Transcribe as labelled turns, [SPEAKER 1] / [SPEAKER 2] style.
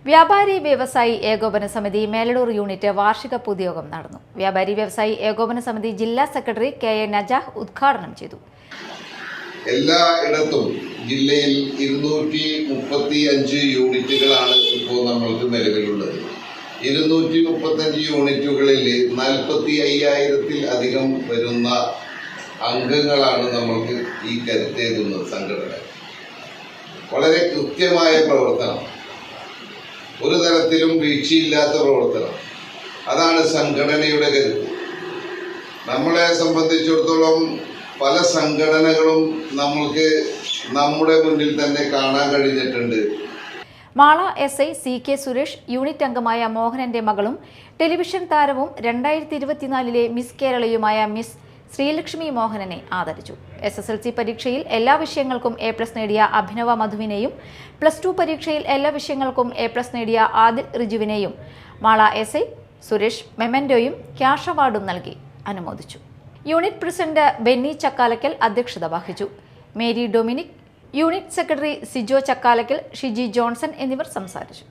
[SPEAKER 1] വ്യാപാരി വ്യവസായി ഏകോപന സമിതി മേലടൂർ യൂണിറ്റ് വാർഷിക പൊതുയോഗം നടന്നു. വ്യാപാരി വ്യവസായി ഏകോപന സമിതി ജില്ലാ സെക്രട്ടറി കെ.എ. നജാഹ് ഉദ്ഘാടനം ചെയ്തു.
[SPEAKER 2] എല്ലായിടത്തും ജില്ലയിൽ 235 യൂണിറ്റുകളാണ് ഇപ്പോൾ നമ്മൾക്ക് നിലവിലുള്ളത്. 235 യൂണിറ്റുകളിൽ 45,000-ൽ വരുന്ന അംഗങ്ങളാണ് നമ്മൾക്ക് ഈ കരുത്തേകുന്ന സംഘടന. വളരെ കൃത്യമായ പ്രവർത്തനം, ഒരു തരത്തിലും വീഴ്ചയില്ലാത്ത പ്രവർത്തനം, അതാണ് സംഘടനയുടെ കരുത്ത്. നമ്മളെ സംബന്ധിച്ചിടത്തോളം പല സംഘടനകളും നമ്മൾക്ക് നമ്മുടെ മുന്നിൽ തന്നെ കാണാൻ കഴിഞ്ഞിട്ടുണ്ട്.
[SPEAKER 1] Mala SI CK Suresh unit അംഗമായ മോഹനന്റെ മകളും ടെലിവിഷൻ താരവും 2024 മിസ് കേരളയുമായ മിസ് ശ്രീലക്ഷ്മി മോഹനനെ ആദരിച്ചു. SSLC പരീക്ഷയിൽ എല്ലാ വിഷയങ്ങൾക്കും A+ നേടിയ അഭിനവ മധുവിനെയും +2 പരീക്ഷയിൽ എല്ലാ വിഷയങ്ങൾക്കും A+ നേടിയ ആദിൽ റിജുവിനെയും മാള SI സുരേഷ് മെമന്റോയും ക്യാഷ് അവാർഡും നൽകി അനുമോദിച്ചു. യൂണിറ്റ് പ്രസിഡന്റ് ബെന്നി ചക്കാലക്കൽ അധ്യക്ഷത വഹിച്ചു. Mary Dominic, unit secretary Sijo Chakkalakkal, Shiji Johnson എന്നിവർ സംസാരിച്ചു.